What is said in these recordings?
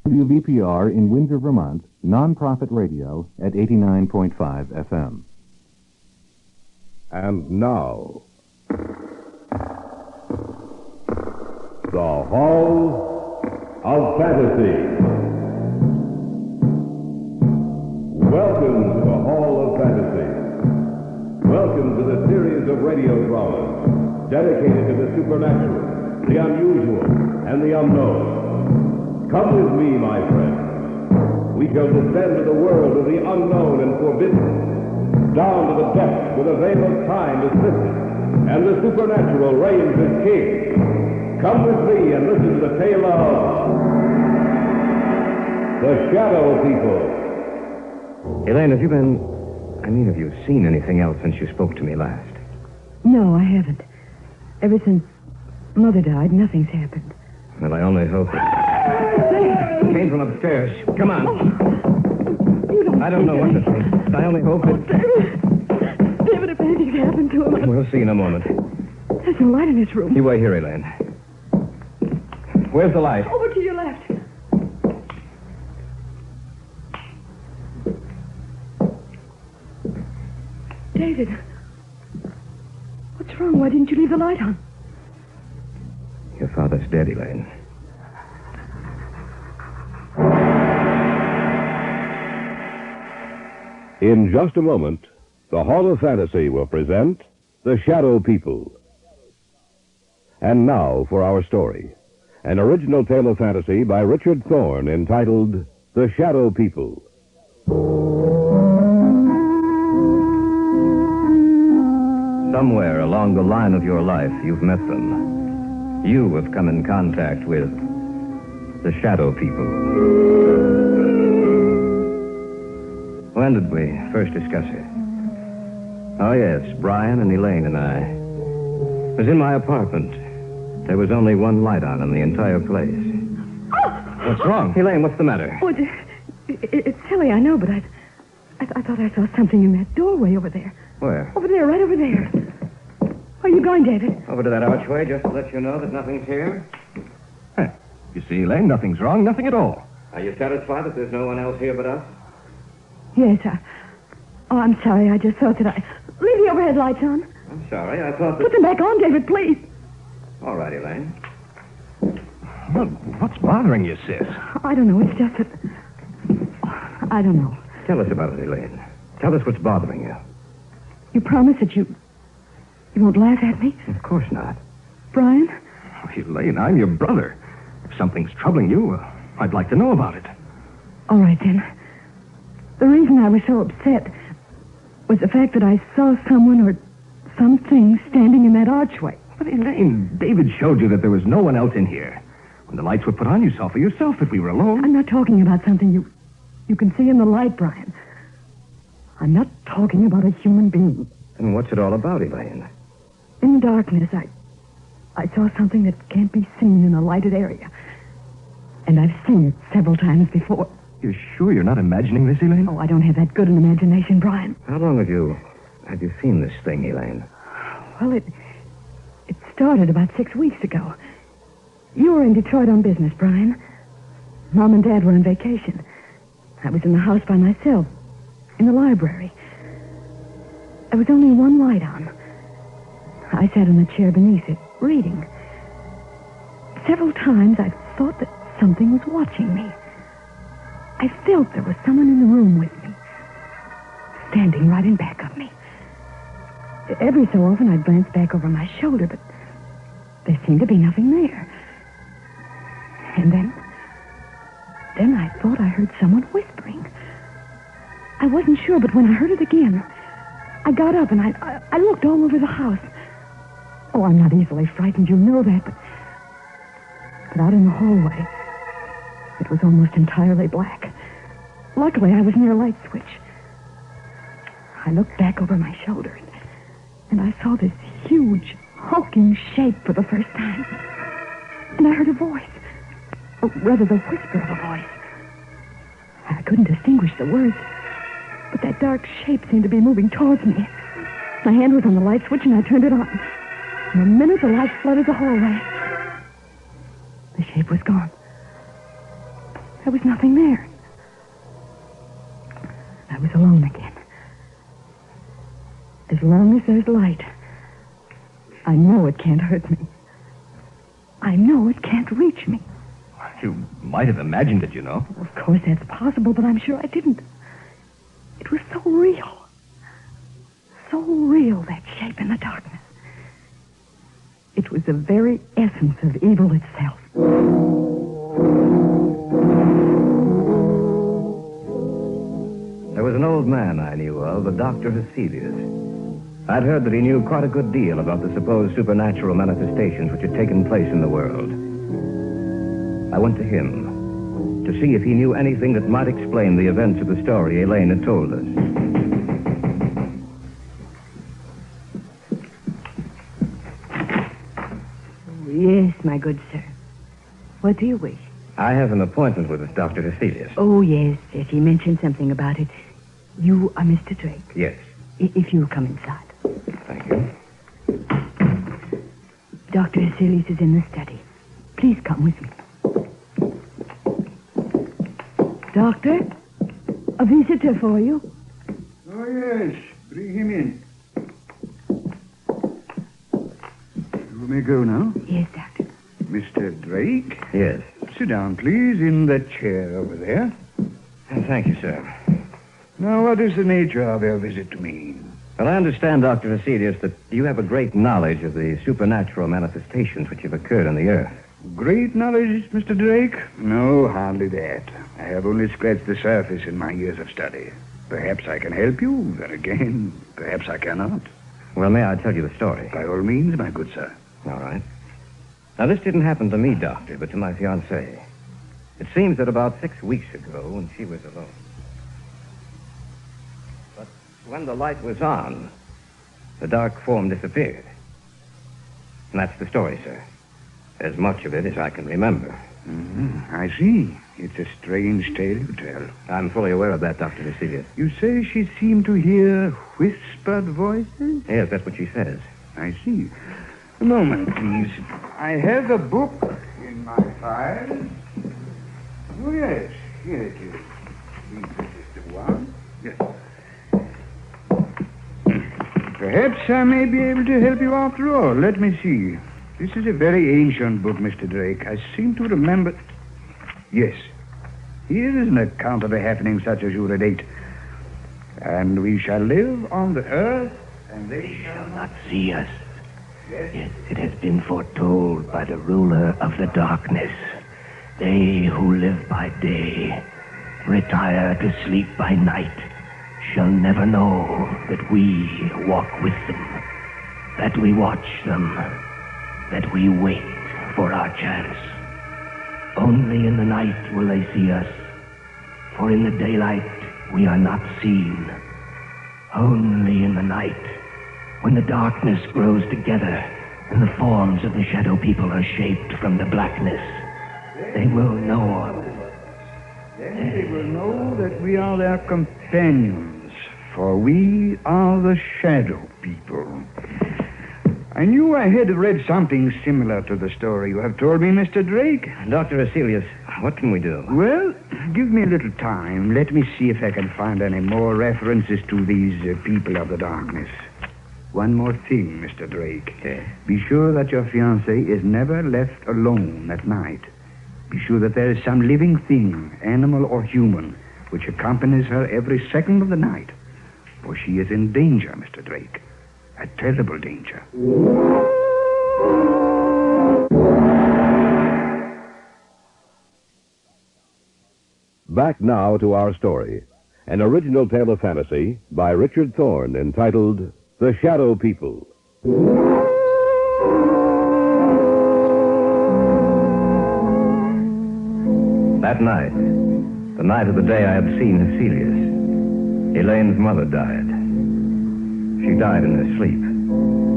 WVPR in Windsor, Vermont, non-profit radio at 89.5 FM. And now, the Hall of Fantasy. Welcome to the Hall of Fantasy. Welcome to the series of radio dramas dedicated to the supernatural, the unusual, and the unknown. Come with me, my friends. We shall descend to the world of the unknown and forbidden, down to the depths where the veil of time is lifted, and the supernatural reigns as king. Come with me and listen to the tale of the Shadow People. Elaine, have you seen anything else since you spoke to me last? No, I haven't. Ever since Mother died, nothing's happened. Well, I only hope that... Came from upstairs. Come on. You I don't know what to think. I only hope that... David, if anything happened to him... We'll see in a moment. There's no light in this room. You wait here, Elaine. Where's the light? Over to your left. David. What's wrong? Why didn't you leave the light on? Your father's dead, Elaine. In just a moment, the Hall of Fantasy will present The Shadow People. And now for our story. An original tale of fantasy by Richard Thorne entitled The Shadow People. Somewhere along the line of your life, you've met them. You have come in contact with the Shadow People. When did we first discuss it? Oh, yes, Brian and Elaine and I. It was in my apartment. There was only one light on in the entire place. Oh! What's wrong? Elaine, what's the matter? Oh, it's silly, I know, but I thought I saw something in that doorway over there. Where? Over there, right over there. Where are you going, David? Over to that archway, just to let you know that nothing's here. Huh. You see, Elaine, nothing's wrong, nothing at all. Are you satisfied that there's no one else here but us? Yes, I'm sorry. I just thought that leave the overhead lights on. I'm sorry. I thought that... Put them back on, David, please. All right, Elaine. Well, what's bothering you, sis? I don't know. It's just that... I don't know. Tell us about it, Elaine. Tell us what's bothering you. You promise that you won't laugh at me? Of course not. Brian? Oh, Elaine, I'm your brother. If something's troubling you, I'd like to know about it. All right, then. The reason I was so upset was the fact that I saw someone or something standing in that archway. But Elaine, David showed you that there was no one else in here. When the lights were put on, you saw for yourself that we were alone. I'm not talking about something you can see in the light, Brian. I'm not talking about a human being. Then what's it all about, Elaine? In the darkness, I saw something that can't be seen in a lighted area. And I've seen it several times before. You're sure you're not imagining this, Elaine? Oh, I don't have that good an imagination, Brian. How long have you seen this thing, Elaine? Well, it started about 6 weeks ago. You were in Detroit on business, Brian. Mom and Dad were on vacation. I was in the house by myself, in the library. There was only one light on. I sat in the chair beneath it, reading. Several times I thought that something was watching me. I felt there was someone in the room with me, standing right in back of me. Every so often I'd glance back over my shoulder, but there seemed to be nothing there. And then I thought I heard someone whispering. I wasn't sure, but when I heard it again, I got up and I looked all over the house. Oh, I'm not easily frightened, you know that, but out in the hallway, it was almost entirely black. Luckily, I was near a light switch. I looked back over my shoulder, and I saw this huge, hulking shape for the first time. And I heard a voice. Or rather, the whisper of a voice. I couldn't distinguish the words, but that dark shape seemed to be moving towards me. My hand was on the light switch, and I turned it on. In a minute, the light flooded the hallway. The shape was gone. There was nothing there. I was alone again. As long as there's light, I know it can't hurt me. I know it can't reach me. You might have imagined it, you know. Of course, that's possible, but I'm sure I didn't. It was so real. So real, that shape in the darkness. It was the very essence of evil itself. There was an old man I knew of, a Dr. Hesselius. I'd heard that he knew quite a good deal about the supposed supernatural manifestations which had taken place in the world. I went to him to see if he knew anything that might explain the events of the story Elaine had told us. Yes, my good sir. What do you wish? I have an appointment with Dr. Hesselius. Oh, yes. He mentioned something about it. You are Mr. Drake. Yes. If you'll come inside. Thank you. Dr. Hesselius is in the study. Please come with me. Doctor, a visitor for you. Oh, yes. Bring him in. You may go now. Yes, Doctor. Mr. Drake? Yes. Sit down, please, in that chair over there. Thank you, sir. Now, what is the nature of your visit to me? Well, I understand, Dr. Hesselius, that you have a great knowledge of the supernatural manifestations which have occurred on the Earth. Great knowledge, Mr. Drake? No, hardly that. I have only scratched the surface in my years of study. Perhaps I can help you, then again, perhaps I cannot. Well, may I tell you the story? By all means, my good sir. All right. Now, this didn't happen to me, Doctor, but to my fiancée. It seems that about 6 weeks ago, when she was alone. But when the light was on, the dark form disappeared. And that's the story, sir. As much of it as I can remember. I see. It's a strange tale you tell. I'm fully aware of that, Dr. Hesselius. You say she seemed to hear whispered voices? Yes, that's what she says. I see. A moment, please. I have a book in my file. Oh, yes. Here it is. This is the one. Yes. Perhaps I may be able to help you after all. Let me see. This is a very ancient book, Mr. Drake. I seem to remember... Yes. Here is an account of a happening such as you relate. And we shall live on the earth, and they shall not see us. Yes, it has been foretold by the ruler of the darkness. They who live by day, retire to sleep by night, shall never know that we walk with them, that we watch them, that we wait for our chance. Only in the night will they see us, for in the daylight we are not seen. Only in the night, when the darkness grows together and the forms of the shadow people are shaped from the blackness, they will know us. Then they will know that we are their companions, for we are the shadow people. I knew I had read something similar to the story you have told me, Mr. Drake. Dr. Hesselius, what can we do? Well, give me a little time. Let me see if I can find any more references to these people of the darkness. One more thing, Mr. Drake. Yes. Be sure that your fiancée is never left alone at night. Be sure that there is some living thing, animal or human, which accompanies her every second of the night. For she is in danger, Mr. Drake. A terrible danger. Back now to our story. An original tale of fantasy by Richard Thorne entitled The Shadow People. That night, the night of the day I had seen Hesselius, Elaine's mother died. She died in her sleep.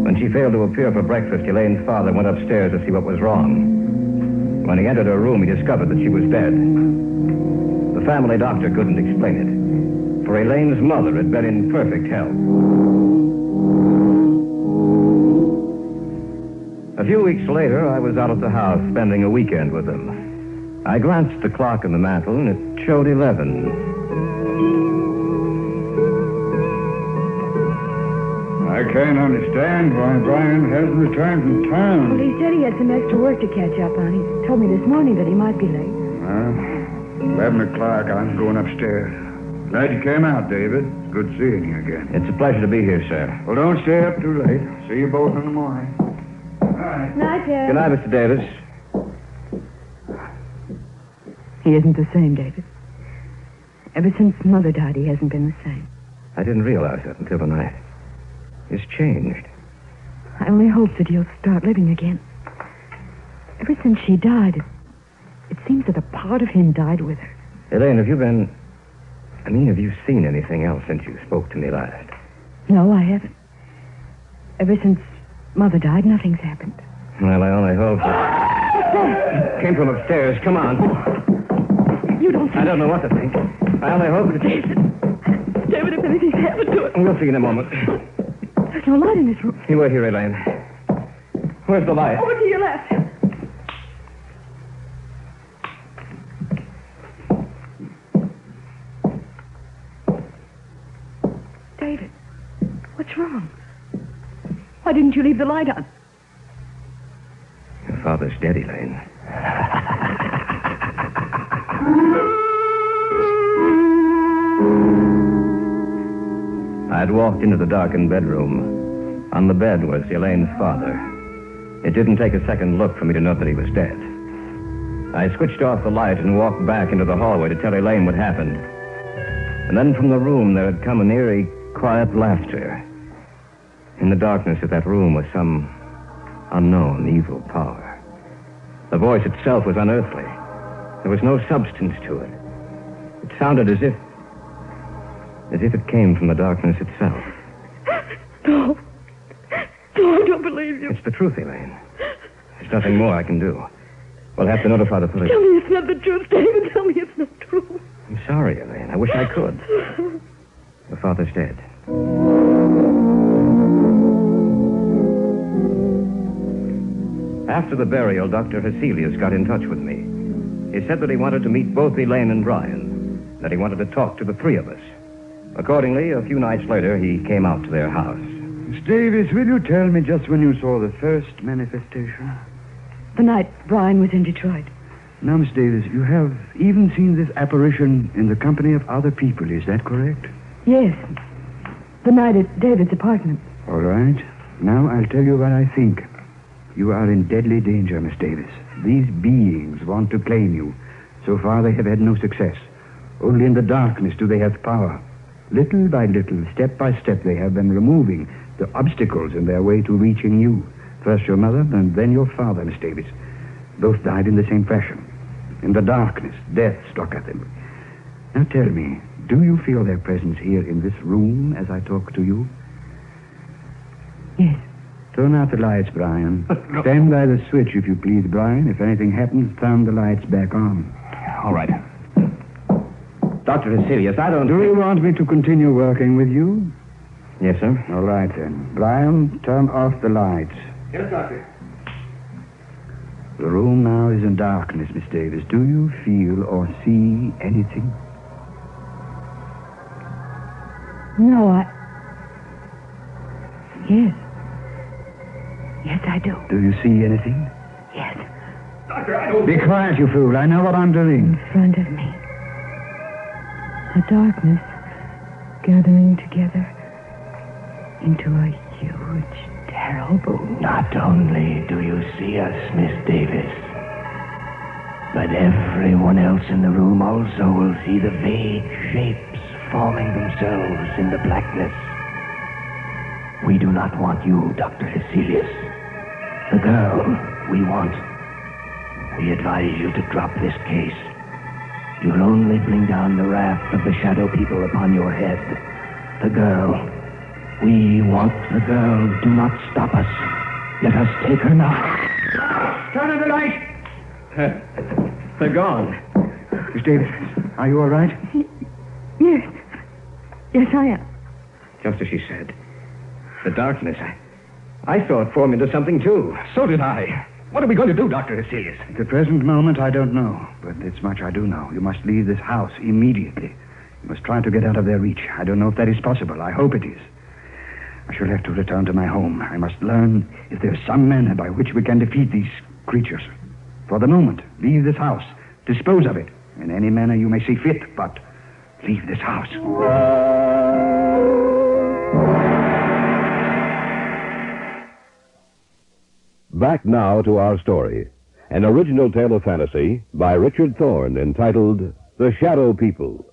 When she failed to appear for breakfast, Elaine's father went upstairs to see what was wrong. When he entered her room, he discovered that she was dead. The family doctor couldn't explain it, for Elaine's mother had been in perfect health. A few weeks later, I was out at the house spending a weekend with them. I glanced at the clock on the mantel, and it showed 11. I can't understand why Brian hasn't returned from town. Well, he said he had some extra work to catch up on. He told me this morning that he might be late. 11 o'clock. I'm going upstairs. Glad you came out, David. Good seeing you again. It's a pleasure to be here, sir. Well, don't stay up too late. See you both in the morning. Night. Night, Dad. Good night, Mr. Davis. He isn't the same, David. Ever since Mother died, he hasn't been the same. I didn't realize that until tonight. He's changed. I only hope that he'll start living again. Ever since she died, it seems that a part of him died with her. Elaine, have you seen anything else since you spoke to me last? No, I haven't. Ever since Mother died, nothing's happened. Well, I only hope that... Came from upstairs. Come on. You don't think... I don't know what to think. I only hope that... David, if anything's happened to it... We'll see in a moment. There's no light in this room. You wait here, Elaine. Where's the light? Over to your left. David, what's wrong? Why didn't you leave the light on? Your father's dead, Elaine. I'd walked into the darkened bedroom. On the bed was Elaine's father. It didn't take a second look for me to know that he was dead. I switched off the light and walked back into the hallway to tell Elaine what happened. And then from the room there had come an eerie, quiet laughter. In the darkness of that room was some unknown evil power. The voice itself was unearthly. There was no substance to it. It sounded as if it came from the darkness itself. No. No, I don't believe you. It's the truth, Elaine. There's nothing more I can do. We'll have to notify the police. Tell me it's not the truth, David. Tell me it's not true. I'm sorry, Elaine. I wish I could. Your father's dead. After the burial, Dr. Hesselius got in touch with me. He said that he wanted to meet both Elaine and Brian, that he wanted to talk to the three of us. Accordingly, a few nights later, he came out to their house. Miss Davis, will you tell me just when you saw the first manifestation? The night Brian was in Detroit. Now, Miss Davis, you have even seen this apparition in the company of other people, is that correct? Yes. The night at David's apartment. All right. Now I'll tell you what I think. You are in deadly danger, Miss Davis. These beings want to claim you. So far, they have had no success. Only in the darkness do they have power. Little by little, step by step, they have been removing the obstacles in their way to reaching you. First your mother, and then your father, Miss Davis. Both died in the same fashion. In the darkness, death struck at them. Now tell me, do you feel their presence here in this room as I talk to you? Yes. Turn out the lights, Brian. No. Stand by the switch, if you please, Brian. If anything happens, turn the lights back on. All right. Dr. Hesselius, I don't... Do you want me to continue working with you? Yes, sir. All right, then. Brian, turn off the lights. Yes, Doctor. The room now is in darkness, Miss Davis. Do you feel or see anything? No, Yes. Yes, I do. Do you see anything? Yes. Doctor, I don't... Be quiet, you fool. I know what I'm doing. In front of me. The darkness gathering together into a huge, terrible... Not only do you see us, Miss Davis, but everyone else in the room also will see the vague shapes forming themselves in the blackness. We do not want you, Dr. Hesselius. The girl we want. We advise you to drop this case. You'll only bring down the wrath of the shadow people upon your head. The girl. We want the girl. Do not stop us. Let us take her now. Turn on the light. They're gone. Miss Davis, are you all right? Yes. Yes, I am. Just as she said. The darkness. I saw it form into something, too. So did I. What are we going to do, Dr. Hesselius? At the present moment, I don't know. But That's much I do know. You must leave this house immediately. You must try to get out of their reach. I don't know if that is possible. I hope it is. I shall have to return to my home. I must learn if there is some manner by which we can defeat these creatures. For the moment, leave this house. Dispose of it in any manner you may see fit, but leave this house. Back now to our story. An original tale of fantasy by Richard Thorne entitled The Shadow People.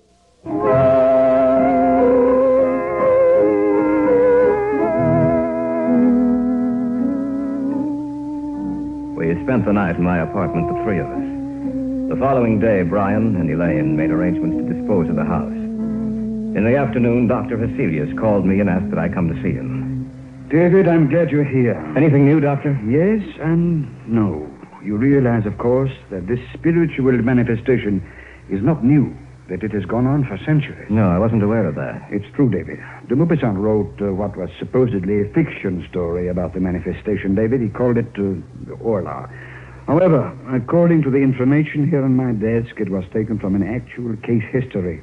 We spent the night in my apartment, the three of us. The following day, Brian and Elaine made arrangements to dispose of the house. In the afternoon, Dr. Hesselius called me and asked that I come to see him. David, I'm glad you're here. Anything new, Doctor? Yes and no. You realize, of course, that this spiritual manifestation is not new, that it has gone on for centuries. No, I wasn't aware of that. It's true, David. De Maupassant wrote what was supposedly a fiction story about the manifestation, David. He called it the Orla. However, according to the information here on my desk, it was taken from an actual case history.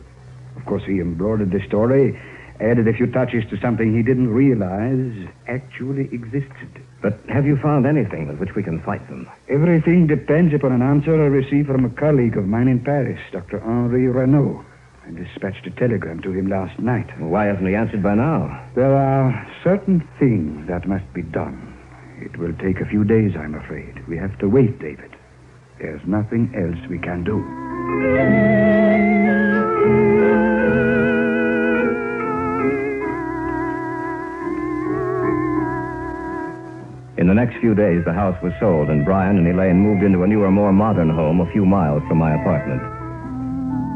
Of course, he embroidered the story, added a few touches to something he didn't realize actually existed. But have you found anything with which we can fight them? Everything depends upon an answer I received from a colleague of mine in Paris, Dr. Henri Renaud. I dispatched a telegram to him last night. Well, why hasn't he answered by now? There are certain things that must be done. It will take a few days, I'm afraid. We have to wait, David. There's nothing else we can do. In the next few days, the house was sold, and Brian and Elaine moved into a newer, more modern home a few miles from my apartment.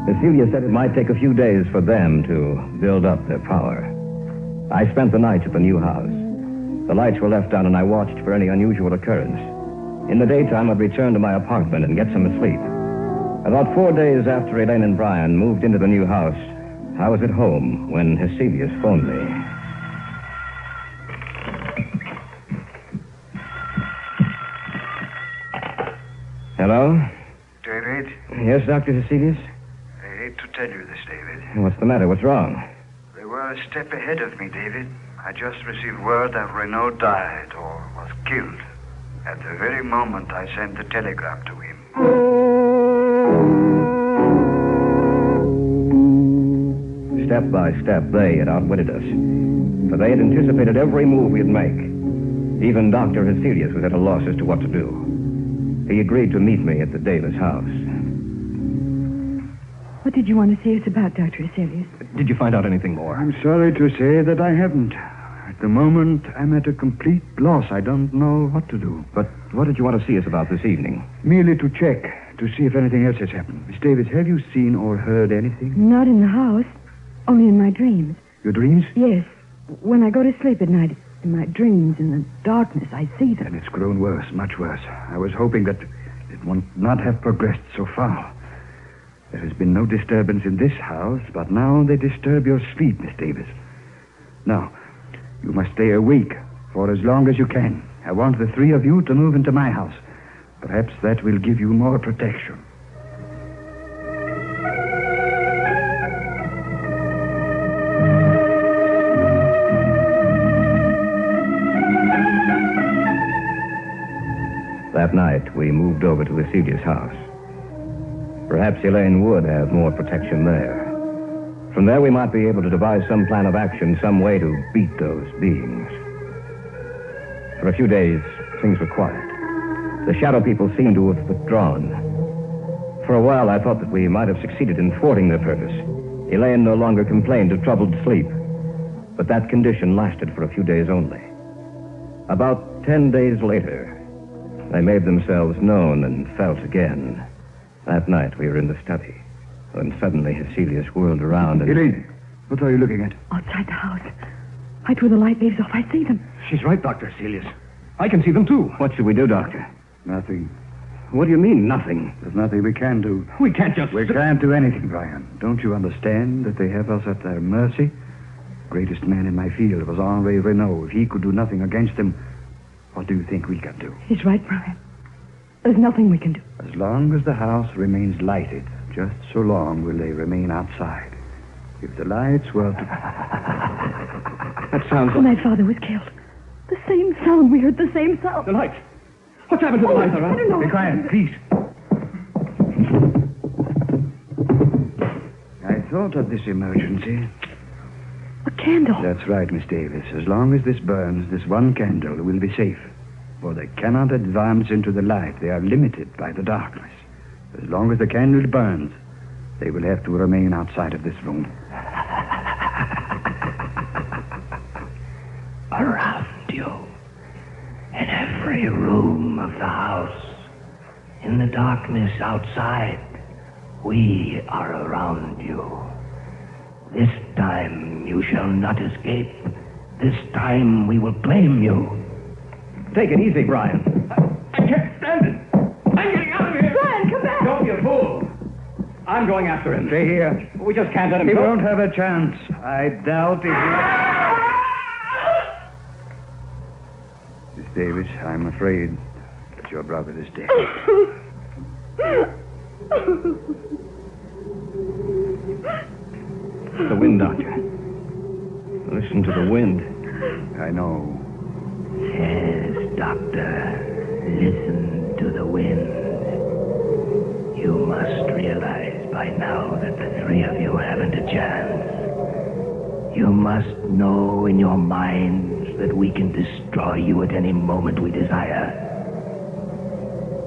Cecilia said it might take a few days for them to build up their power. I spent the night at the new house. The lights were left on, and I watched for any unusual occurrence. In the daytime, I'd return to my apartment and get some sleep. About 4 days after Elaine and Brian moved into the new house, I was at home when Hesselius phoned me. Hello? David? Yes, Dr. Hesselius? I hate to tell you this, David. What's the matter? What's wrong? They were a step ahead of me, David. I just received word that Renaud died or was killed at the very moment I sent the telegram to him. Step by step, they had outwitted us. For they had anticipated every move we'd make. Even Dr. Hesselius was at a loss as to what to do. He agreed to meet me at the Davis house. What did you want to see us about, Dr. Hesselius? Did you find out anything more? I'm sorry to say that I haven't. At the moment, I'm at a complete loss. I don't know what to do. But what did you want to see us about this evening? Merely to check, to see if anything else has happened. Miss Davis, have you seen or heard anything? Not in the house, only in my dreams. Your dreams? Yes. When I go to sleep at night, in my dreams, in the darkness, I see them. And it's grown worse, much worse. I was hoping that it would not have progressed so far. There has been no disturbance in this house, but now they disturb your sleep, Miss Davis. Now, you must stay awake for as long as you can. I want the three of you to move into my house. Perhaps that will give you more protection. That night, we moved over to Hesselius' house. Perhaps Elaine would have more protection there. From there, we might be able to devise some plan of action, some way to beat those beings. For a few days, things were quiet. The shadow people seemed to have withdrawn. For a while, I thought that we might have succeeded in thwarting their purpose. Elaine no longer complained of troubled sleep. But that condition lasted for a few days only. About 10 days later, they made themselves known and felt again. That night, we were in the study, when suddenly Hesselius whirled around and... Elaine, what are you looking at? Outside the house. Right where the light leaves off, I see them. She's right, Dr. Hesselius. I can see them, too. What should we do, Doctor? Nothing. What do you mean, nothing? There's nothing we can do. We can't just... We can't do anything, Brian. Don't you understand that they have us at their mercy? The greatest man in my field was Henri Renaud. If he could do nothing against them, what do you think we can do? He's right, Brian. There's nothing we can do. As long as the house remains lighted, just so long will they remain outside. If the lights were to... That sounds When my father was killed. The same sound. We heard the same sound. The lights. What's happened to the lights, all I right? don't know. Be quiet, please. I thought of this emergency. A candle. That's right, Miss Davis. As long as this burns, this one candle will be safe. For they cannot advance into the light. They are limited by the darkness. As long as the candle burns, they will have to remain outside of this room. Around you, in every room of the house, in the darkness outside, we are around you. This time you shall not escape. This time we will claim you. Take it easy, Brian. I can't stand it. I'm getting out of here. Brian, come back. Don't be a fool. I'm going after him. Stay here. We just can't let him He go. won't have a chance. I doubt if he... Miss Davis, I'm afraid that your brother is dead. The wind, Doctor. Listen to the wind. I know. Yes, Doctor, listen to the wind. You must realize by now that the three of you haven't a chance. You must know in your minds that we can destroy you at any moment we desire.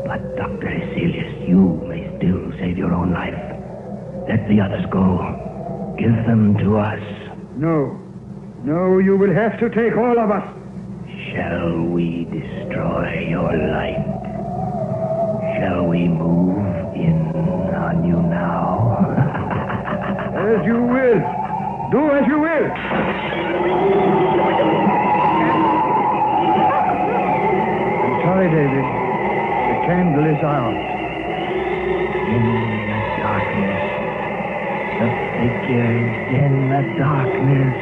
But, Dr. Hesselius, you may still save your own life. Let the others go. Give them to us. No. No, you will have to take all of us. Shall we destroy your light? Shall we move in on you now? As you will. Do as you will. I'm sorry, David. The candle is out. In the darkness, the figures in the darkness.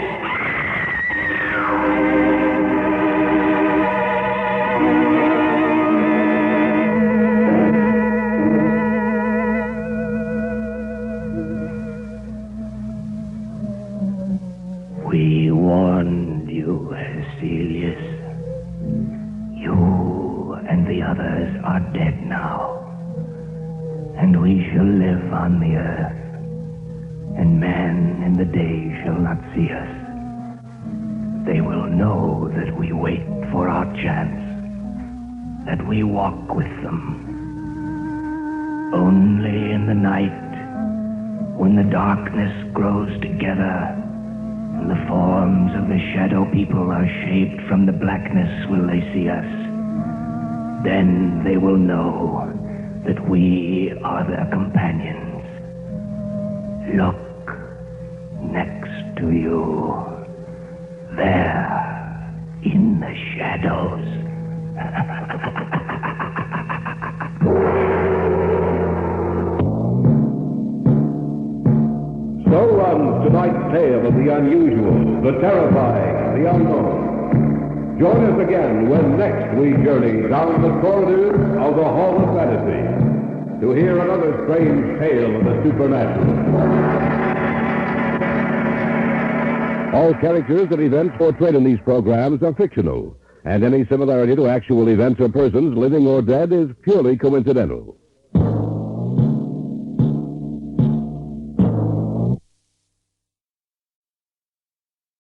We warned you, Hesselius. You and the others are dead now. And we shall live on the earth. And man in the day shall not see us. They will know that we wait for our chance. That we walk with them. Only in the night, when the darkness grows together, and the forms of the shadow people are shaped from the blackness, will they see us. Then they will know that we are their companions. Look next to you, there in the shadows. So runs tonight's tale of the unusual, the terrifying, the unknown. Join us again when next we journey down the corridors of the Hall of Fantasy to hear another strange tale of the supernatural. All characters and events portrayed in these programs are fictional, and any similarity to actual events or persons, living or dead, is purely coincidental.